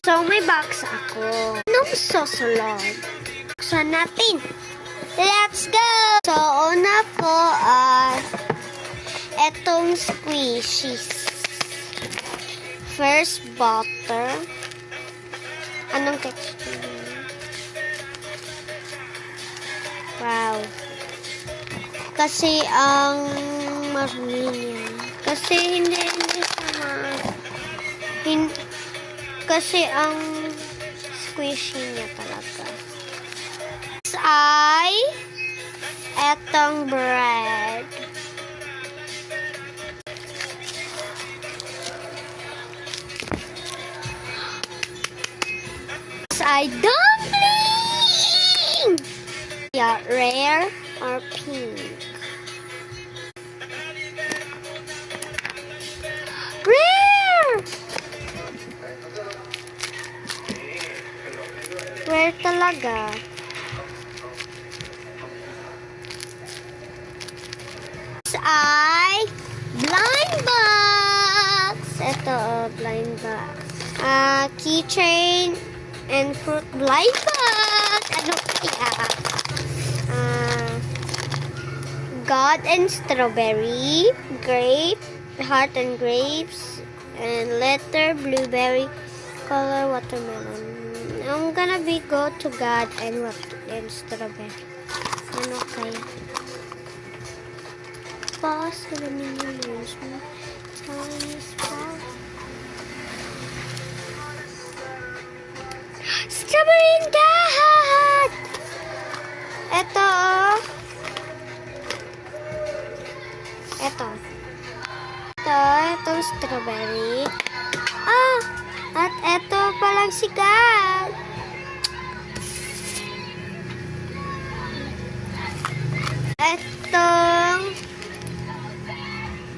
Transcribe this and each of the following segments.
So, may box ako. Anong susunod? Buksan natin. Let's go! So, una po ay etong squishies. First, butter. Anong texture? Wow. Kasi ang marumi niya. Kasi hindi sama. Kasi ang squishy niya talaga. Next ay etong bread. Next ay dumpling! Yeah, rare or pink? Rare! Rare talaga. This ay blind box. Ito, blind box. Keychain and fruit blind box. Ano kaya? God and strawberry, grape, heart and grapes, and letter, blueberry, color, watermelon. I'm gonna go to God and strawberry. Ano kaya? Pause for the minions. Chinese pause. Strawberry and God! Ito. Itong strawberry. At ito palang si God.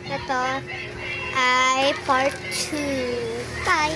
Ito ay part 2. Bye.